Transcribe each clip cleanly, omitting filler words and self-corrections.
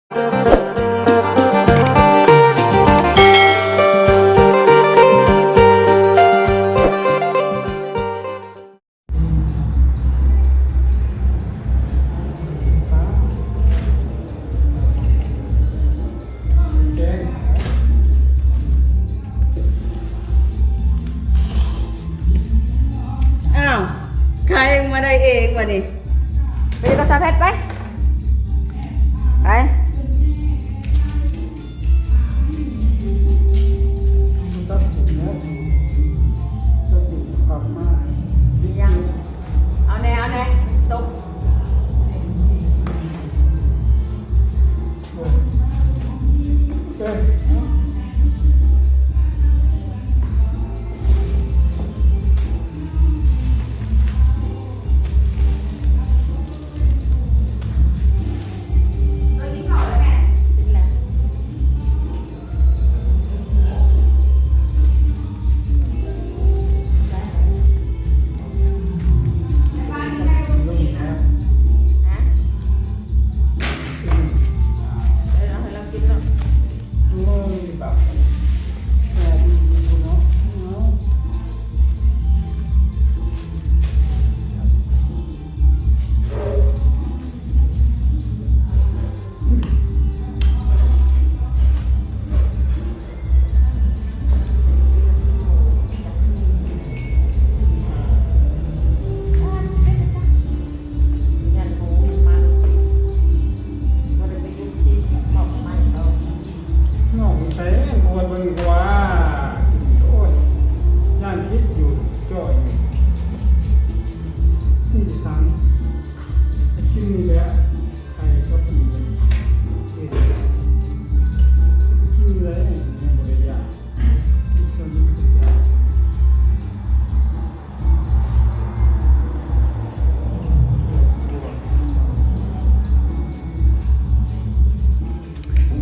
ใครมาได้เองวะนี่ไปก็ซาเพชรไปยังเอาแน่ตก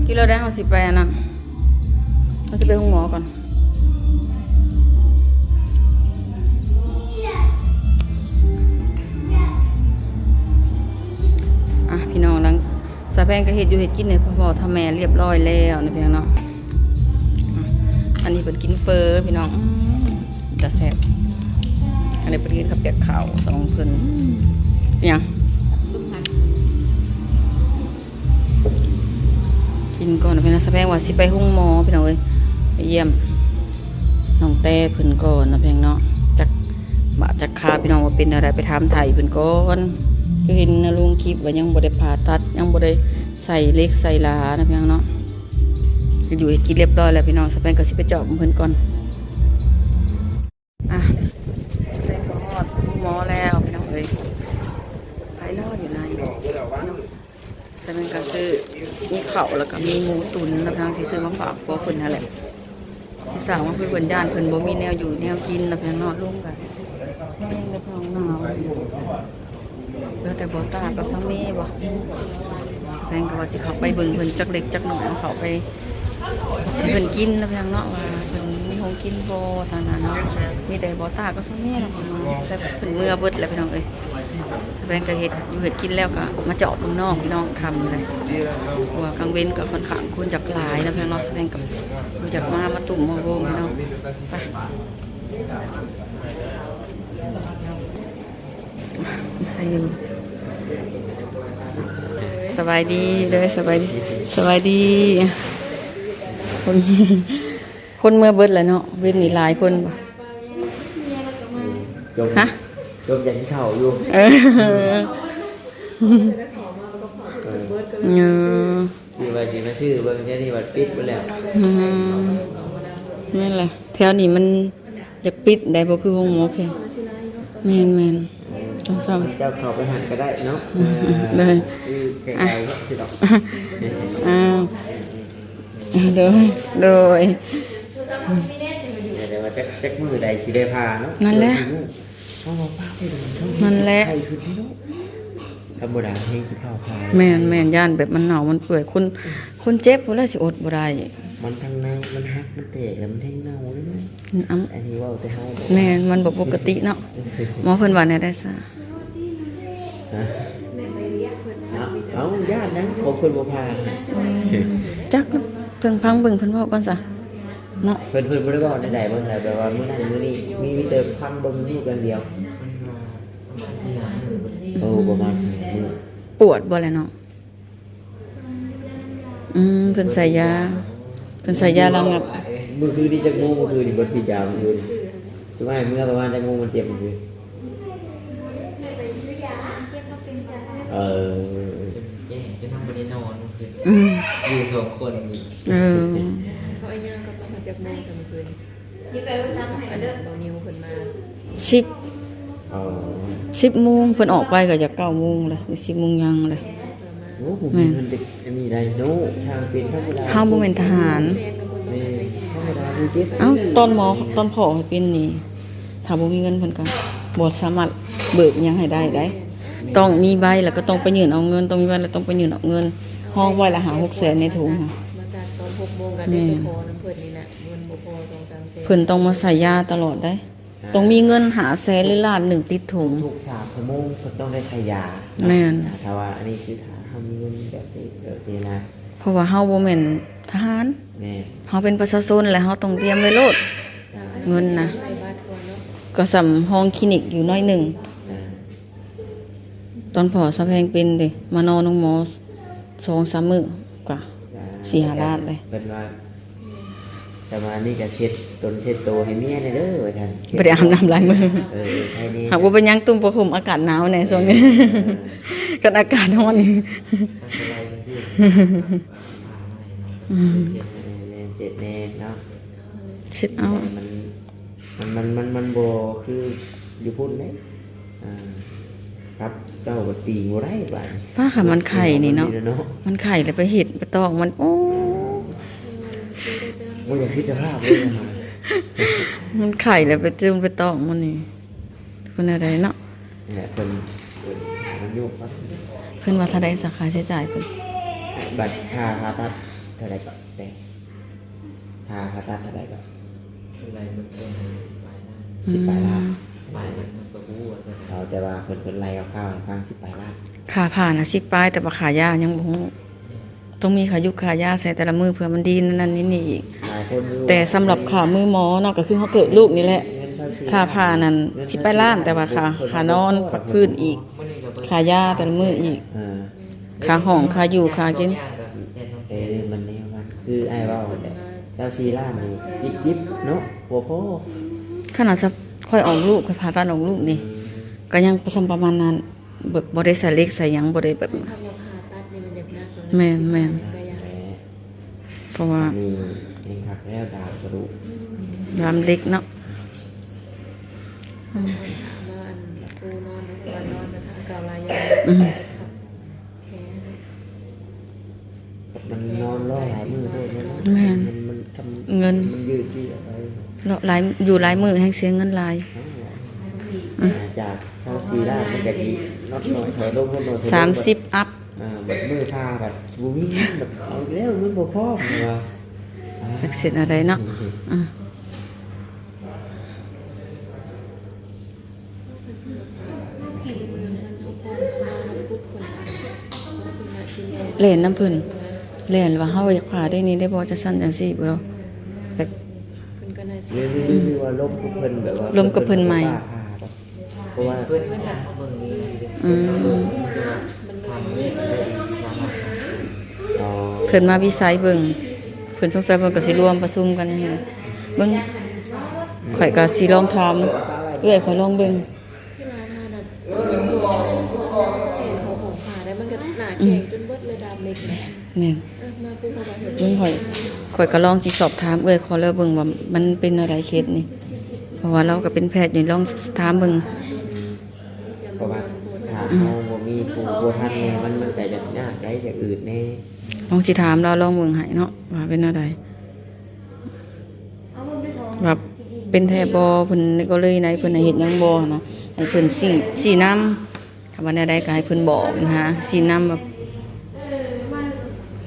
กิโลได้เขาสิไปนะเขาสิไปห้องหมอก่อนพี่น้องนังสะแพงก็เห็ดอยู่เห็ดกินเนี่ยพ่อทำแม่เรียบร้อยแล้วนะพี่น้องเนาะอันนี้เป็นกินเฟอพี่น้องจะแซ่บอันนี้เป็นกินข้าวเปียกขาวสองเพิ่นเนี่ยกินก่อนพี่น้องสะแพงว่าสิไปห้องหมอพี่น้องเอ้ยไปเยี่ยมน้องแต่เพิ่นก่อนนะพี่น้องเนาะจักบะจักคาพี่น้องว่าเป็นอะไรไปทำไทยเพิ่นก่อนเห็นนะลุงคลิปว่ายังบ่ได้ผ่าตัดยังบ่ได้ใส่เล็กใส่ลานะพี่น้องเนาะอยู่กินเรียบร้อยแล้วพี่น้องสะแพงก็สิไปเจาะเพิ่นก่อนสะแพงก็ฮอดหมอแล้วพี่น้องเอ้ยไปรออยู่ในสะแพงก็ซื้อมีข้าวแล้วก็มีหมูตุ๋นนะพี่น้องที่ซื้อมาฝากพ่อเพิ่นนั่นแหละที่สั่งมาเพิ่นย่านเพิ่นบ่มีแนวอยู่แนวกินนะพี่น้องเนาะลุงกันแม่งนะพี่น้องหนาวแต่บ่ตากับซังเม่บ่แฟนก็ว่าสิเขาไปเบิ่งเพิ่นจักเล็กจักน้อยเขาไปเพิ่นกินนะพี่น้องเนาะว่าเพิ่นมีของกินบ่ทางนั้นเนาะมีแต่บ่ตากับซังเม่นะพี่น้องแต่เพิ่นเมื่อเบิดแล้วพี่น้องเอ้ยแฟนก็เฮ็ดอยู่เฮ็ดกินแล้วก็มาเจาะตรงนอกพี่น้องคำเลยว่ากลางเว้นก็ค่อนข้างคนจักหลายนะพี่น้องเนาะแฟนก็รู้จักมาตุ่มมาโวมพี่น้องไปสบายดีเลยสบายดีคนเมื่อเบิดแล้วเนาะเว้นนี่หลายคนบ่ฮะจมใหญ่ที่เข่าอยู่ที่ว่าจีมาชื่อบางทีนี่วัดปิดไปแล้วนั่นแหละแถวนี้มันจะปิดได้บ่คือห้องหมอแค่แม่นต้องซ้ำเจ้าเข้าไปหันก็ได้เนาะได้ไกลๆก็สิดอกโดยแต่ว่าแจ็คมือใดสิได้พาเนาะนั่นแหละธรรมดาให้กินข้าวพาแม่นย่านแบบมันหนาวมันเปื่อยคนเจ็บบ่ได้สิอดบ่ได้มันทางในมันหักมันแตกแล้วมันแห้งเน่าเลยเนาะอันนี้ว่าแต่เฮาแม่นมันบ่ปกติเนาะหมอเพิ่นว่าแน่ได้ซะ เอาญาตินั้นของเพิ่นบ่พา จักเพิ่งพังเบิ่งเพิ่นเว้าก่อนซะเนาะ เพิ่นบ่ได้บอกใดๆบ่ได้แบบว่ามื้อนั้นมื้อนี้มีแต่พังเบิ่งอยู่กันเดียว มันที่หาเงินบน โอ้ประมาณ4มื้อ ปวดบ่แหละเนาะเพิ่นใส่ยาระงับ มื้อคืนนี่จักโมงมื้อคืนนี่บ่ผิดยามื้อคืนสิว่าให้เมื่อประมาณจักโมงมันเจ็บมื้อคืนเออ แย่จนนั่งไม่ได้นอนคือ อืม อยู่สองคนนี่ เออ เขาไอ้ย่างกับมาจากโมงกันเมื่อคืนนี่อันเบานิวเพิ่นมา 10 อ๋อ 10โมงเพิ่นออกไปก็จะ9โมงเลย10โมงยังเลย โอ้ผมมีเงินเด็กอันนี้ได้โน้ทางเป็นธรรมดา เฮาบ่แม่นทหาร แซงกับเพิ่นต้อง นี่ ให้ไปดี ธรรมดาดูจิ เอ้าตอนพ่อให้เป็นนี่ถ้าบ่มีเงินเพิ่นก็บ่สามารถเบิกหยังให้ได้ ต้องมีใบแล้วก็ต้องไปยื่นเอาเงินต้องมีใบแล้วต้องไปยื่นเอาเงินห้องไว้ละหา6แสนในถุงค่ะ มาสักตอน6โมงกันได้ไปพอน้ำเพิ่นนี่น่ะเงินบ่พอ 2-3 แสน เพิ่นต้องมาใส่ยาตลอดได้ ต้องมีเงินหาแสนหรือล้านหนึ่งติดถุง ทุก3ชั่วโมงก็ต้องได้ใช้ยา แม่น ถ้าว่าอันนี้คือถ้าเฮามีเงินแบบนี้โอเคนะ เพราะว่าเฮาบ่แม่นทหาร แม่ เฮาเป็นประชาชนและเฮาต้องเตรียมไว้โลด ถ้าอั เงินนะ ใส่บัตรก่อนเนาะ ก็สำห้องคลินิกอยู่น้อยหนึ่ง อ่า ตอนพอสะแพงเป็นเด้มานอนโรงหมอ2-3 มื้อก็ 4-5 ล้านเลย เป็นว่าแต่มานี่ก็เช็ดตนเช็ดโตวให้เมียได้เด้อว่าท่าน บ่ได้อาบน้ำหลายมื้อ เออให้นี่ หากว่าเป็นหยังตุ้มประคมอากาศหนาวแน่ช่วงนี้ กันอากาศร้อนนี่ ตั้งใจมันสิไม่เนาะ เจ็ดแน่เนาะ ชิดเอา มันบ่คืออยู่พุ่นเด้อ่าครับเจ้าก็ตีบ่ได้บาด ป้าค่ะมันไข่นี่เนาะมันไข่แล้วไปเห็ดไปตอกมันโอ้ บ่อยากคิดจะภาพเลยนะ มันไข่แล้วไปจึงไปตอกมันนี่เพิ่นอะไรเนาะ นี่แหละเพิ่นมันยุบครับ เพิ่นว่าถ้าได้สาขาใช้จ่ายเพิ่น บัตรค่าผ่าตัดเท่าไหร่ก็แต่ค่าผ่าตัดเท่าไหร่ก็ อะไรมันเป็นสิบไปได้ 10ปลายล้าน ไปมันก็รู้ว่าจะ เอาแต่ว่าเพิ่นไล่เอาข้าวให้ฟัง10ปลายล้าน ค่าผ่านน่ะ10ปลายแต่ว่าขายายังบ่ฮู้ต้องมีขายุกขายาใส่แต่ละมื้อเพื่อมันดีนั่นนี่อีก หลายคนรู้ แต่สำหรับค่ามือหมอเนาะก็คือเฮาเกิดลูกนี่แหละ เงินเช่าซื้อ ค่าผ่านั่น10ปลายล้านแต่ว่าค่านอนพักฟื้นอีก เมื่อนี้ก็เปิด ค่ายาแต่ละมื้ออีก เออ ค่าห้องค่าอยู่ค่ากิน เออมันนี่มันคือไอ้เว่าเนี่ยเจ้าซีล่านี่จิ๊บเนาะบ่พอ ขนาดจะค่อยออกลูกค่อยผ่าตัดออกลูกนี่ก็ยังประมาณนั้นแบบบ่ได้ใส่เล็กใส่หยังบ่ได้แบบ คำว่าผ่าตัดนี่มันยากนักเนาะ แม่น แหม เพราะว่า นี่เองครับแล้วดาวกระดูก ยามเล็กเนาะ มาอันปูนอนนะวันนอนแต่ถ้าเก่าลายยาวครับแผลนะ มันนอนรอหลายมือด้วยนะ แม่น มันทำ เงิน มันยืดที่อะไร เนาะหลายอยู่หลายมื้อแฮงเสียเงินหลาย จากเจ้าซีล่ามันกะทินอดหน่อยถอยลงลงหน่อย 30อัพ แบบมือพาแบบบูวิ่งแบบเอาอีกแล้วเงินบ่พอว่า จักเสร็จอะไรเนาะอือ มันสิคือเงินเขาพอมาปุ๊บเพิ่นว่าเนาะเพิ่นว่าสิแล เล่นน้ำเพิ่นเล่นว่าเฮาอยากผ่าได้นี่ได้บ่จะสั่นจังซี่บ่เนาะแบบ เพิ่นก็น่าสิ เรื่องว่าล้มกับเพิ่นแบบว่า ล้มกับเพิ่นใหม่ เพราะว่า เพื่อนที่มันหันมาเบิ่งนี้ อืม มันจะว่าทำเรื่องได้สามารถ อ๋อ เพิ่นมาวิสัยเบิ่งเพิ่นสงสัยเพิ่นก็สิรวมประชุมกันจังซี่เบิ่งข่อยก็สิลองถามเอ้อยข่อยลองเบิ่ง ที่ร้านอาหารน่ะเห็นเขาของผ่าได้มันก็หนาแข็งจนเบิดเลยดามเล็กนะ แม่น มาปุ๊บเขาก็เห็น เบิ่งข่อยก็ลองสิสอบถามเอ้อยขอแล้วเบิ่งว่ามันเป็นอะไรเคสนี่เพราะว่าเราก็เป็นแพทย์อยู่ลองถามเบิ่ง เพราะว่าถ้าเขาบ่มีผู้บ่ทันเนี่ยมันก็จะยากได้จะอืดแน่ ลองสิถามเราลองเบิ่งให้เนาะว่าเป็นอะไรว่าเป็นแท้บ่เพิ่นก็เลยไหนเพิ่นให้เฮ็ดหยังบ่นะให้เพิ่นสินำถ้าว่าแนวใดก็ให้เพิ่นบอกนะสินำแบบ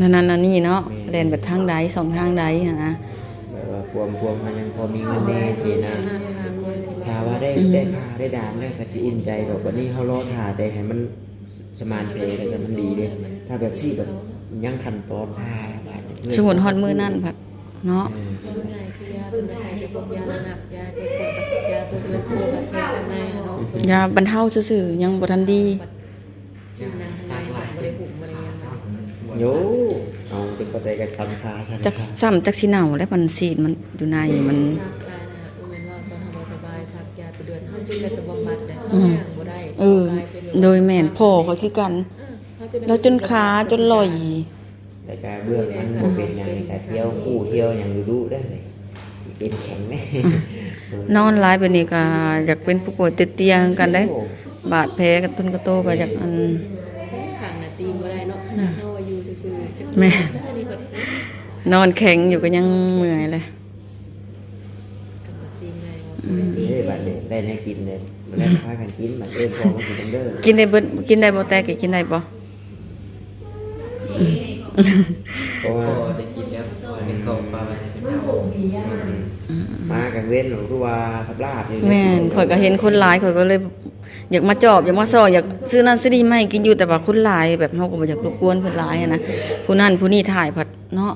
นั่นๆนี่เนาะเล่นแบบทางใดสองทางใดหันนะ แบบว่าพวงมันยังพอมีเงินแน่ทีนะ สามารถพาคนที่ ถ้าว่าได้พาได้ดามได้ก็สิอุ่นใจดอกวันนี้เฮารอท่าแต่ให้มัน สมานเพลแล้วก็มันดีเด้ถ้าแบบที่แบบยังขั้นตอนพาบาดเนี่ย สมุนฮอดมื้อนั่นผัดเนาะ เอาง่ายคือยาเป็นไปใส่แต่พวกยาระงับยาแก้ปวดแบบยาตัวที่มันปวดแบบแผลทางในอะเนาะ ยาบรรเทาซื่อๆยังบ่ทันดี สิ่งนั้นทางในอะบ่ได้หุ่มบ่ได้หยังอะ โยเอาเป็นปัจจัยกับสัมภาระ จักซ้ำจักสิเน่าและมันซีดมันอยู่ในมัน ซักกายนะบ่แม่นว่าตอนเฮาบ่สบายซักยาไปเดือนเฮาจึงได้ไปบำบัดได้เฮาย่างบ่ได้ เออ โดยแม่นพ่อก็คือกัน แล้วจนขาจนลอย แต่การเบื้องมันบ่เป็นอย่างในการเที่ยวกู้เที่ยวอย่างดูๆได้เลยเป็นแข็งแน่ นอนหลายไปนี่ก็อยากเป็นผู้ป่วยติดเตียงกันได้ บาดแผลกระตุ้นกระโตไปจากอัน ข้างน่ะตีนบ่ได้เนาะขนาดเฮาอายุซื่อๆจัก แม่ ซะอันนี้แบบ นอนแข็งอยู่ก็ยังเมื่อยเลย กับตีนไง เด้บัดนี้ได้แนวกินเลยมันได้พากันกินบัดเอิ้นพอมากินจังเด้อ กินได้เบิดกินได้บ่แต่ก็กินได้บ่ เพราะว่า พอได้กินแล้วพอได้เข้าปลาเป็นดาว มากันเว้นหรือคือว่าสับลาบอยู่ แม่นข่อยก็เห็นคนหลายข่อยก็เลย อยากมาจอบอยากมาซอยอยากซื้อนั่นซื้อนี่มาให้กินอยู่แต่ว่าคนหลายแบบเฮาก็บ่อยากรบกวนเพิ่นหลายอะนะผู้นั้นผู้นี้ถ่ายผัดเนาะ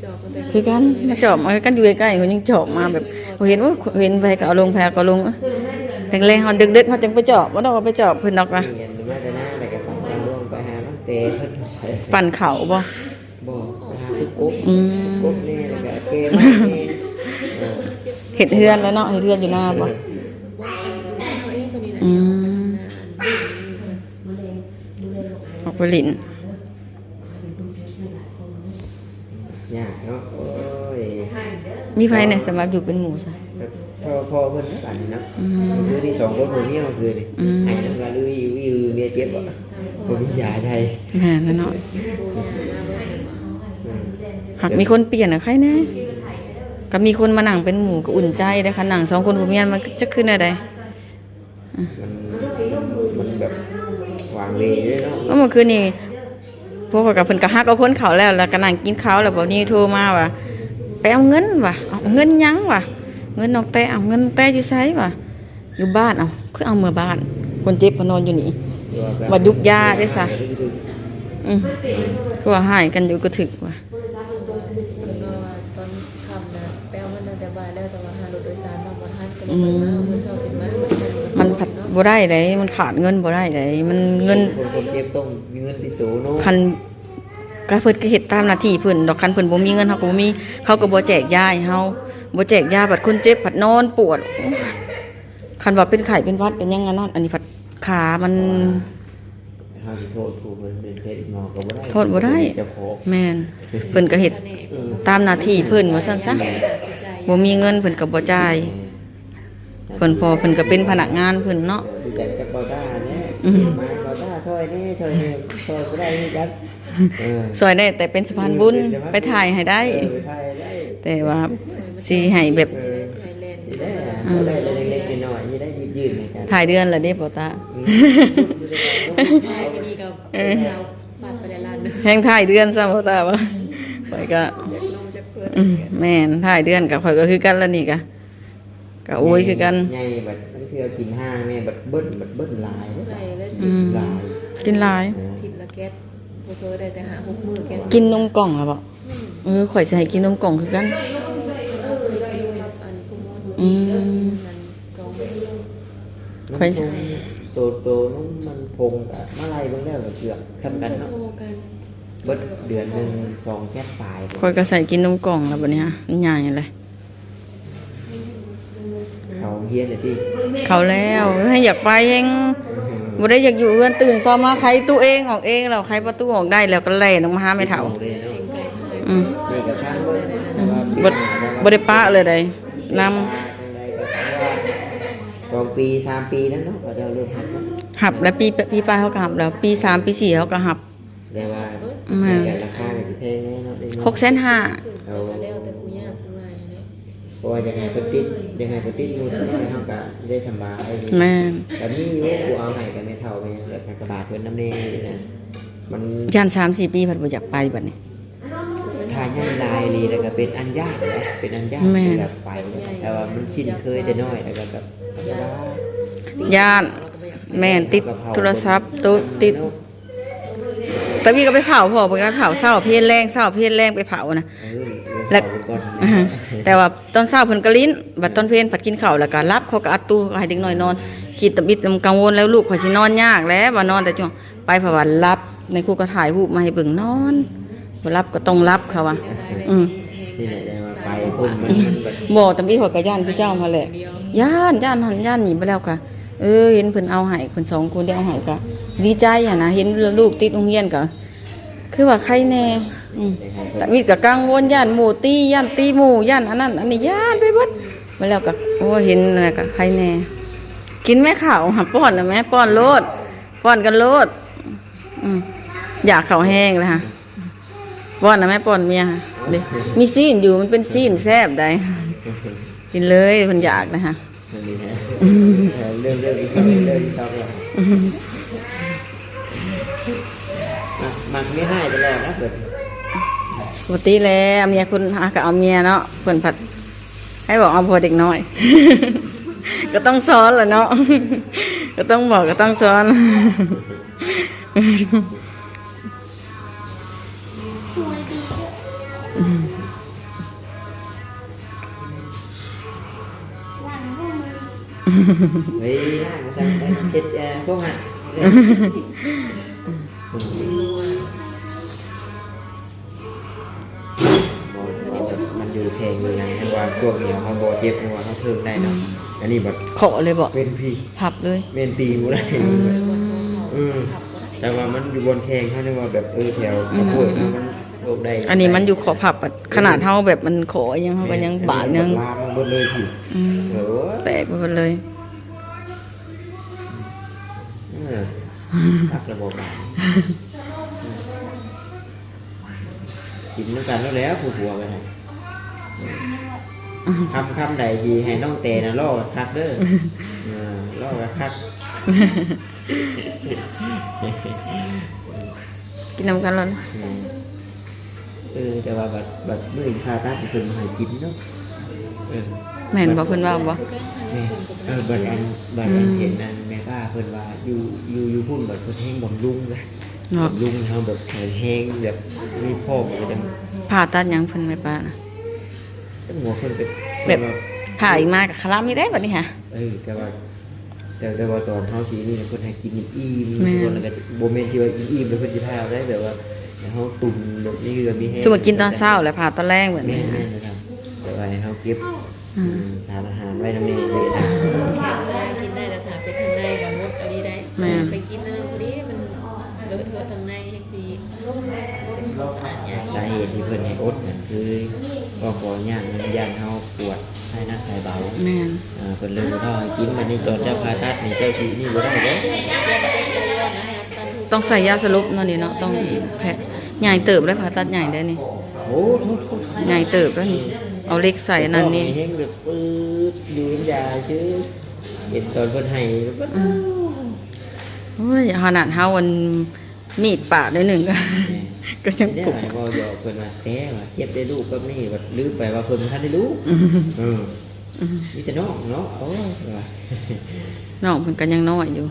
จอกกันแต่ คือกันมาจอบมากันอยู่ใกล้ๆคนยังจอบมาแบบพอเห็นว่าเห็นไปก็เอาลงแพก็เอาลงแรงๆเฮาดึกๆเฮาจึงไปจอบบ่ต้องเอาไปจอบเพิ่นดอกว่า เรียนมาแต่หน้าแต่กับปังร่วงไปหาน้องเตเพิ่น ปั่นเขาบ่ บ่ไปหาคุกกุ๊ก อืม กุ๊กนี่แล้วก็เกมนี่ เฮ็ดเฮือนแล้วเนาะเฮ็ดเฮือนอยู่หน้าบ่ ว่าอยู่บ้านเขาเองตัวนี้นะ อื เนี่ย มออกไปลิ้น ยากเนาะโอ้ย มีไผเนี่ยสำหรับอยู่เป็นหมู่ซะ พอเพิ่นปั่นเนาะคือที่2คนบ่มีเอาคือนี่ให้ทำงานลุยวิวเมียเจ็บบ่ ทางพ่ บ่ อ มียาใช้ แม่นเนาะ ปู่ย่ามาเบิ่งเป็นว่า หากมีคนเปลี่ยนอะใครแน่ก็มีคนมานั่งเป็นหมู่ก็อุ่นใจได้ค่ะนั่ง2คนผู้เมียมันจะขึ้นได้ใด มันแบบวางเวอยู่เนาะ เมื่อคืนนี้พวกกับเพิ่นก็ฮักเอาคนเขาแล้วแล้วก็นั่งกินข้าวแล้วบ่นี้โทรมาว่าไปเอาเงินว่ะเอาเงินหยังว่ะเงินน้องแต่เอาเงินแต่อยู่ไสว่ะอยู่บ้านเอาคือเอาเมื่อบ้าน คนเจ็บก็นอนอยู่นี่ว่ายุบยาได้ซะคือว่าหายกันอยู่ก็ถึกว่ะ เพิ่นว่าตอนค่ำนะไปเอาเงินตั้งแต่บ่ายแล้วแต่ว่าหารถโดยสารมาบ่ทันก็เลยมาเอาเงินเช้าสิมามัน มันผัดบ่ได้เลยมันขาดเงินบ่ได้เลยมันเงิน คนเจ็บต้องมีเงินติดตัวเนาะ คันก็เพิ่นก็เฮ็ดตามหน้าที่เพิ่นดอกคันเพิ่นบ่มีเงินเฮาก็บ่มีเขาก็บ่แจกยาให้เฮาบ่แจกยาบัดคนเจ็บผัดนอนปวดคันว่าเป็นไข้เป็นหวัดเป็นหยังงั้นนั่นอันนี้ผัดขามัน เฮาสิโทษผู้เพิ่นเป็นเพศหมอก็บ่ได้ โทษบ่ได้ เจ้าของ แม่นเพิ่นก็เฮ็ดตามหน้าที่เพิ่นว่าซั่นซะบ่มีเงินเพิ่นก็บ่จ่ายเพิ่นพอเพิ่นก็เป็นพนักงานเพิ่นเนาะ ดีใจกับบ่ได้แน่ อืม มาบ่ได้ช่วยนี่ช่วยนี่ช่วยบ่ได้นี่กันเออ ซอยได้แต่เป็นสะพานบุญไปถ่ายให้ได้ ไปถ่ายได้ แต่ว่าสิให้แบบ ไทยแลนด์ สิได้บ่ได้เล็กๆน้อยๆสิได้ยืดๆในกัน ถ่ายเดือนละเด้บ่ตา ไปก็ดีกับสาวฟาดไปได้ล้านนึง แฮงถ่ายเดือนซะบ่ตาว่าข่อยก็ จากน้องจากเพื่อน แม่นถ่ายเดือนกับข่อยก็คือกันแล้วนี่ก็โอ้ยคือกัน ใหญ่บัดมันคือเอากินห้างแม่บัดเบิ้ลหลายเด้อ ไรแล้ว อืม หลาย กินหลาย ทิศละแก๊สบ่เคยได้แต่หา6มื้อแก๊ส กินนมกล่องล่ะบ่ข่อยสิให้กินนมกล่องคือกัน กับอันผู้มด อืม มัน2เม็ด ข่อยสิ ตัวนุ่มมันพงกับมาไล่เบิ่งแล้วก็เกือบทำกันเนาะ โทรกัน เบิดเดือนหนึง2แค่ปลาย ข่อยก็ใส่กินนมกล่องแล้วบัดนี้ฮะมันใหญ่เลย เขาเฮียนเลยที่ เขาแล้วให้อยากไปเองบ่ได้อยากอยู่เฮือนตื่นซ้อมมาใครตู้เองออกเองแล้วใครประตูออกได้แล้วก็แล่นออกมาหาแม่เฒ่า เลยเนาะ ไก่ไทย อืม นี่กับทางเบิ่ง บ่บ่ได้ปะเลยใดนำ 2ปี3ปีนั้นเนาะก็จะเริ่มหัดเนาะ หับแล้วปีปลายเขาก็หับแล้วปี3ปี4เขาก็หับ แต่ว่า อืม แต่ราคาก็สิแพงแน่เนาะได้เนาะ 6,500,000 แล้วแต่ผู้ยากผู้ง่ายเนี่ย เพราะว่ายังไงเพิ่นติดอยู่เนาะเฮาก็ได้สำบาย แม่น แต่นี่อยู่กูเอาให้กับแม่เฒ่าไปยังแบบกระบาดเพิ่นน้ำเนยนี่นะมัน ย่าน3-4 ปีเพิ่นบ่อยากไปบัดนี้ ทายง่ายลายดีแล้วก็เป็นอันยากนะเป็นอันยาก แม่น แบบไปแต่ว่ามันชินเคยแต่น้อยแล้วก็แบบธรรมดา ย่าน เราก็ไม่อยากไป แม่นติดโทรศัพท์ติดตะบี้ก็ไปเผาพ่อเพิ่นก็เผาเช้าเพลแรงเช้าเพลแรงไปเผานะ แล้วก่อน แต่ว่าตอนเช้าเพิ่นก็ลิ้นบัดตอนเพลผัดกินข้าวแล้วก็รับเขาก็อัดตู้ให้เด็กน้อยนอนคิดตะบิดกังวลแล้วลูกข่อยสินอนยากแล้วว่านอนแต่จังไปเพราะว่ารับในครูก็ถ่ายรูปมาให้เบิ่งนอนบ่รับก็ต้องรับเขาว่านี่แหละได้ว่าไปพุ่นมันแบบ บ่ตะบิดข่อยก็ย่านคือเจ้ามาแหละย่านหันย่านหนีไปแล้วก็เห็นเพิ่นเอาให้เพิ่น2คนได้เอาให้ก็ดีใจอ่ะนะเห็นลูกติดโรงเรียนก็คือว่าใครแน่แต่มีก็กังวลย่านหมู่ตีย่านตีหมู่ย่านอันนั้นอันนี้ย่านไปเบิดมาแล้วก็โอ้เห็นอะไรก็ใครแน่กินแม่ข้าวหาป้อนนะแม่ป้อนโลดป้อนกันโลดอยากข้าวแห้งเลยฮะป้อนนะแม่ป้อนเมียเด้มีซีนอยู่มันเป็นซีนแซ่บได้กินเลยมันอยากนะฮะ นี่ฮะเรื่องอีกชอบเลยมันไม่ให้ไปแล้วนะเกิด ปกติแล้วเมียคุณหาก็เอาเมียเนาะเพิ่นผัดให้บอกเอาพอเด็กน้อย ก็ต้องสอนแหละเนาะ ก็ต้องบอกก็ต้องสอน เฮ้ยเช็ดพวกฮะมันอยู่เพลงอยู่ไงว่าช่วงนี้เขาบอกเจ็บว่าเขาเพิ่มได้เนาะอันนี้แบบ ขอเลยบอก เป็นพี่ พับเลย เป็นตีมูได้แต่ว่ามันอยู่บนแข้งเขาเนี่ยว่าแบบแถวกระปุกมันโรคได้อันนี้มันอยู่ขอพับอะขนาดเท่าแบบมันขอยังเขาก็ยังบาดยัง ลามมันหมดเลยพี่แตกไปหมดเลยตักระบบบาดกินน้ำกันแล้วผู้ผัวไปไหนคำใดทีให้น้องเตนะล่อคักเด้อล่อคักกินน้ำกันแล้วแต่ว่าแบบเมื่อพาตัดเพิ่นมากินเนาะแม่นบ่เพิ่นว่าบ่บัดอันเห็นนั่นแม่ป้าเพิ่นว่าอยู่พุ่นแบบเพิ่นแห้งบำรุงเลยบำรุงเฮาแบบแห้งแบบมีพ่อแบบจังผ่าตัดหยังเพิ่นแม่ป้านะหัวเพิ่นเป็นแบบผ่าอีกมากับคลามีได้บัดนี้ฮะแต่ว่าตอนเฮาสินี่เพิ่นให้กินอิ่มคนแล้วก็บ่แม่นที่ว่าอิ่มแล้วเพิ่นสิพาได้แบบว่าเฮาตุ่มแบบนี้คือมีแห้งสมมุติกินตอนเช้าแล้วผ่าตอนแรกเหมือนนี้แม่นะครับแต่ว่าเฮาเก็บสารอาหารไว้นำนี่เลยนะกินได้แต่ถ้าเป็นทางในก็งดอันนี้ได้ไปกินนั่นคนนี้มันเลอะเทอะทางในจังซี่เป็นของสะอาดใหญ่สาเหตุที่เพิ่นให้อดนั่นคือก็ขอย่างมันย่านเฮาปวดให้นักให้เบาแม่นเพิ่นเลยบ่ได้กินมันนี่ตอนเจ้าผ่าตัดนี่เจ้าสินี่บ่ได้เด้ต้องใส่ยาสลบเนาะนี่เนาะต้องแพทย์ใหญ่เติบได้ผ่าตัดใหญ่ได้นี่โอ้โทษใหญ่เติบแล้วนี่เอาเล็กใส่นั่นนี่เฮงแบบปื๊ดอยู่ยาชื่อเห็นตอนเพิ่นให้โอ้ยขนาดเฮาวันมีดปาดได้หนึ่งก็ยังปลุกบ่ยอเพิ่นว่าแต่ว่าเจ็บได้ลูกก็นี่ว่าลืมไปว่าเพิ่นทันได้ลูกมีแต่น้องเนาะโอ้ยน้องเพิ่นก็ยังน้อยอยู่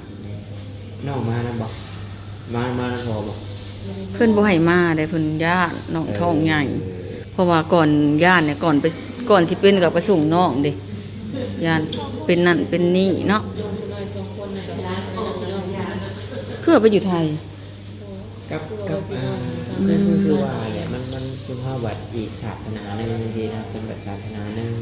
น้องมาแล้วบ่มาแล้วพอบ่เพิ่นบ่ให้มาได้เพิ่นญาติน้องท้องใหญ่เพราะว่าก่อนญาติเนี่ยก่อนสิเป็นกับไปส่งน้องเด้ญาติเป็นนั่นเป็นนี่เนาะเพื่อไปอยู่ไทยกับคือว่าเนี่ยมันคือภาพวัดอีกศาสนาหนึ่งทีนะเป็นแบบศาสนาหนึ่ง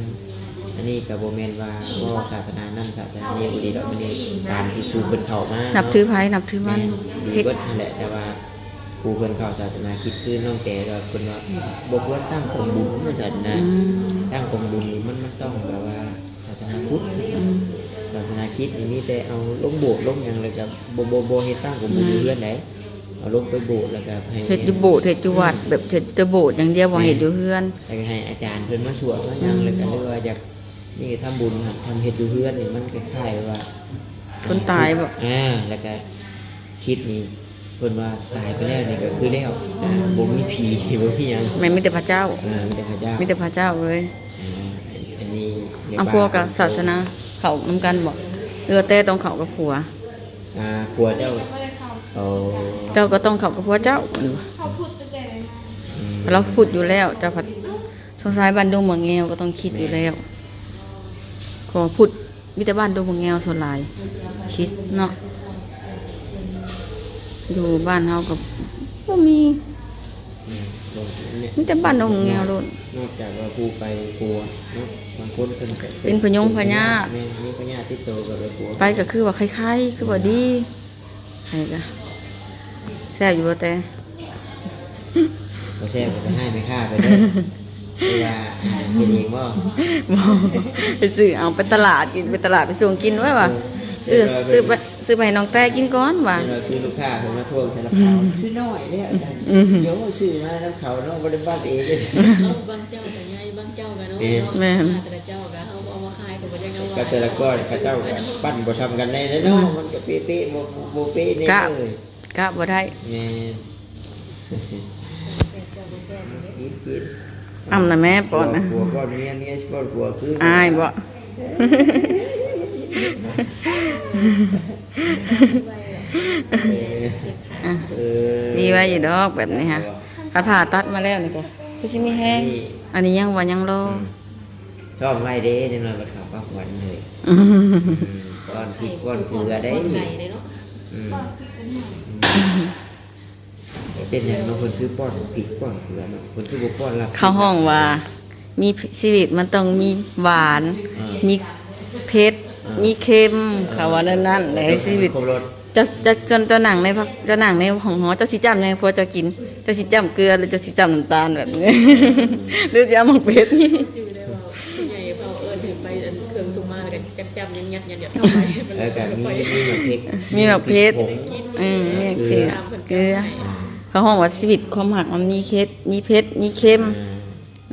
อันนี้กับโบเมนว่าก็ศาสนานั่นศาสนานี้บุรีดอกมันนี่ตามที่ครูเพิ่นเข้ามานับถือไผนับถือมันดีเบิดนั่นแหละแต่ว่าครูเพิ่นเข้าศาสนาคิดคือน้องแก่ก็เพิ่นว่าบ่ควรตั้งกองบุญในศาสนาตั้งกองบุญนี่มันต้องแบบว่าศาสนาพุทธศาสนาคริสต์นี่มีแต่เอาลงโบสถ์ลงหยังเลยกับบ่เฮ็ดตั้งกองบุญเฮือนไหนเอาลงไปโบสถ์แล้วก็ให้เฮ็ดอยู่โบสถ์เฮ็ดอยู่วัดแบบเฮ็ดแต่โบสถ์อย่างเดียวบ่เฮ็ดอยู่เฮือนแล้วก็ให้อาจารย์เพิ่นมาสวดมาหยังแล้วก็เรียกว่าอยากนี่ทำบุญทำเฮ็ดอยู่เฮือนนี่มันคล้ายๆว่าคนตายแบบแล้วก็คิดนี่เพิ่นว่าตายไปแล้วนี่ก็คือแล้วบ่มีผีบ่มีหยังไม่มีแต่พระเจ้ามีแต่พระเจ้ามีแต่พระเจ้าเลยอันนี้เอาพวกกับศาสนาเข้านำกันบ่เรือแต่ต้องเข้ากับผัว ผัวเจ้าเอา เจ้าก็ต้องเข้ากับผัวเจ้า เขาพูดตั้งแต่ไหนมา เราพูดอยู่แล้วเจ้าผัดสงสัยบ้านดงเมืองแงวก็ต้องคิดอยู่แล้วขอพูดมีแต่บ้านดงเมืองแงวส่วนหลายคิดเนาะอยู่บ้านเฮากับบ่มี ลงเนี่ย มีแต่บ้านดงเมืองแงวโลด นอกจากว่าผู้ไปปัวเนาะบางคนเพิ่นก็ เป็นพญงพญาติ แม่มีพญาติติดตัวกับไปปัว ไปก็คือว่าคล้ายๆคือว่าดีไอ้ก็แซ่บอยู่บ่แต่ บ่แท้ก็จะให้ไม่ค่าไปเด้อเวลาเฮ็ดเองบ่ บ่ไปซื้อเอาไปตลาดกินไปตลาดไปส่งกินไว้ว่ะซื้อไปให้น้องแต่กินก่อนว่ะ เราซื้อลูกค้าเพิ่นมาทวงแต่ละเขาซื้อน้อยเด้ออาจารย์เดี๋ยวซื้อมาน้ำเขาเนาะบ่ได้บ้านเองเด้อ เอาบางเจ้าก็ใหญ่บางเจ้าก็น้อย แม่น แต่ละเจ้าก็เอามาขายก็บ่ได้เงิน ก็แต่ละก้อนเขาเจ้าก็ปั้นบ่ทำกันได้เนาะมันก็เป๊ะๆบ่เป๊ะแน่ กะ เลย กะบ่ได้ แม่ เจ้าบ่แซ่บเลย กิน อ้ำนะแม่ปอนนะ ผัวก้อนเมียก้อนผัวคือ อายบ่ เออ ดีไว้อยู่ดอกแบบนี้ฮะถ้าผ่าตัดมาแล้วนี่ก็คือสิมีแห้งอันนี้ยังว่ายังรอ ชอบไว้เด้จังเลยบัดเขาปักหวันเลย อืม ก้อนพริกก้อนเกลือได้ ไก่เลยเนาะ อืมเป็นอย่างบางคนคือป้อนพริกป้อนเกลือเนาะคนคือบ่ป้อนรับ เข้าห้องว่า มีชีวิตมันต้องมีหวาน มีเผ็ดมีเค็มเขาว่านั่นๆในชีวิต ครบรส จะจนหนังในจะหนังในของหอเจ้าสิจ้ำไงพอจะกินเจ้าสิจ้ำเกลือหรือเจ้าสิจ้ำน้ำตาลแบบนี้ หรือจะเอาหมกเผ็ด จื้อได้ว่าผู้ใหญ่เฝ้าเอิ้นถึงไปอันเครื่องสุมาแล้วก็จับๆยัดๆเข้าไป แล้วก็มีหมักพริก มีหมกเผ็ด ผง มีเผ็ดเกลือเขาห้องว่าชีวิตความหักมันมีเค็ดมีเผ็ดมีเค็ม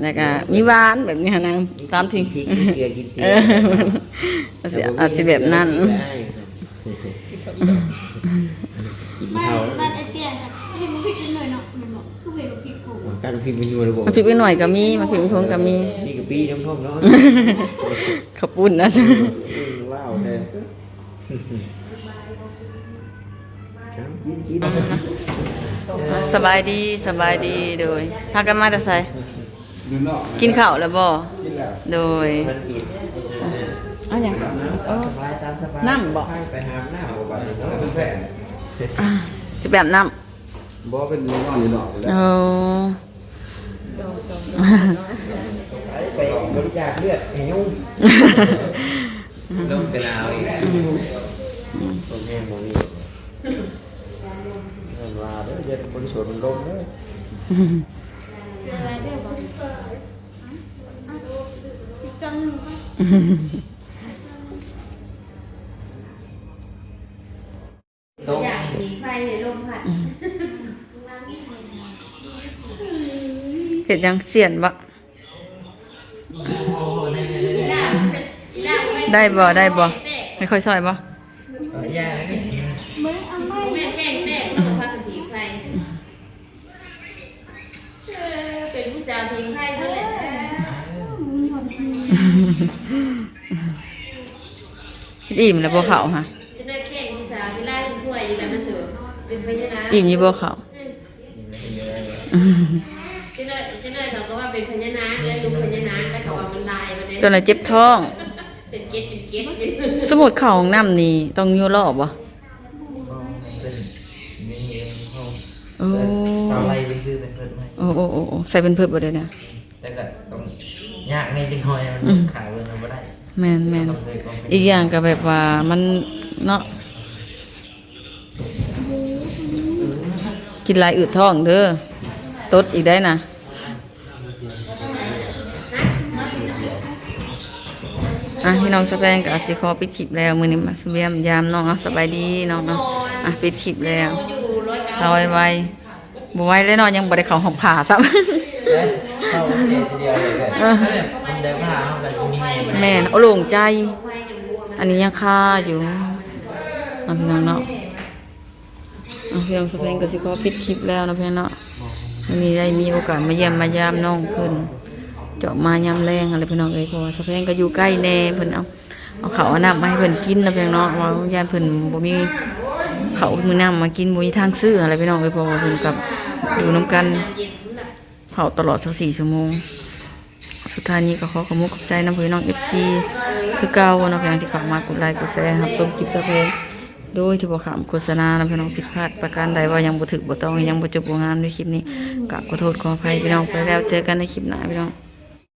แล้วก็มีหวานแบบนี้นางตามที่ พริกเกลือกินเกลื เอออาจจะแบบนั้น กิน บ้า ข้าวน บ้านไอเตี้ยค่ะเห็นพริกนิดหน่อยเนาะมันบอกคือเห็นพริกผง การพริกเป็นนัวระบบ มาพริกไปหน่อยก็มีมาพริกพงก็มี นี่กับปีน้ำท่อมเนาะ ขับปุ่นนะ ว้าวเลยกิน สบายดีโดยพากันมาแต่ไสกินข้าวแล้วบ่โดย มันกิน เอาอย่าง สบายตามสบาย น้ำบ่ ไปหาน้ำบ่ไปเนาะ เป็นแผล สิแบบน้ บ่เป็นนอนอยู่นอก ำ แล้ว โอ้ ไปบริจาคเลือดให้ยุ่ง ต้องเป็นเอาอีก คนแห้งบ่มีเงินว่าเด้อเย็นบริสุทธิ์มันลมเด้อ อะไรได้บอกพริกกังหนึ่งป่ะ ต้อง อยากหนีไฟในลมพัด เห็ดยังเสียนบ่ อีหน้ามันเป็นอีหน้ามันเป็น ได้บ่ แตก ไม่ค่อยซอยบ่ ยาแล้วนี่ มึงเอาไม่ แม่นแข้งแตกมันพัดผีไฟเป็นผู้สาวผีไฟด้วยแหละ อิ่มแล้วบ่เขาฮะ จะได้แข้งผู้สาวสิไล่เป็นถ้วยอยู่แล้วมันสูเป็นพญานาค อิ่มอยู่บ่เขา จะได้เขาก็ว่าเป็นพญานาคแล้วดูพญานาคแล้วเขาว่ามันลายมันเนี่ย จนเลยเจ็บท้อง เป็นเก็ดอยู่ สมุดเข้าห้องน้ำนี่ต้องอยู่รอบบ่ เป็นนี่เองเขา โอ้ เอาอะไรไปซื้อเป็นเพิ่นไหม โอ้ใส่เป็นเพิ่นบ่ได้นะ แต่ก็ต้องยากในจังหน่อยมันขายเงินเราบ่ได้ แม่น ต้องเคยต้องเป็น อีกอย่างก็แบบว่ามันเนาะกินหลายอืดท้องเด้อตดอีกได้นะพี่น้องสแปงกับอาสิคอปิดคลิปแล้วมื้อนี้มาเยี่ยมยามน้องสบายดีน้องเนาะปิดคลิปแล้ว อยู่ร้อยเก้า เข้าไวๆบ่ไหวแล้วเนาะยังบ่ได้เข้าห้องผ่าซ้ำ เข้าเดียวเลยมันได้ผ้าเขากันมีไง แม่นเอาโล่งใจ อันนี้ยังคาอยู่พี่น้องเนาะพี่น้องสแปงกับสิคอปิดคลิปแล้วนะพี่น้องเนาะวันนี้ได้มีโอกาสมาเยี่ยมมายามน้องเพิ่นเจาะมายามแรงอะไรพี่น้องเอ้ยเพราะว่าสแปงก็อยู่ใกล้แน่เพิ่นเอาข้าวเอาน้ำมาให้เพิ่นกินนะพี่น้องเนาะว่าญาติเพิ่นบ่มี เขามือน้ำมากินบ่มีทางซื้ออะไรพี่น้องเลยเพอเพิ่นกับอยู่น้ำกันเผาตลอด24ชั่วโมงสุดท้ายนี้ก็ขอขอบคุณขอบใจน้ำพี่น้อง FC คือเก่าเนาะพี่น้องที่เข้ามากดไลค์กดแชร์ครับชมคลิปตะเพงโดยที่บ่ขามโฆษณาน้ำพี่น้องผิดพลาดประการใดว่ายังบ่ถึกบ่ต้องยังบ่จบบ่งามในคลิปนี้ก็ขอโทษขออภัยพี่น้องไปแล้วเจอกันในคลิปหน้าพี่น้อง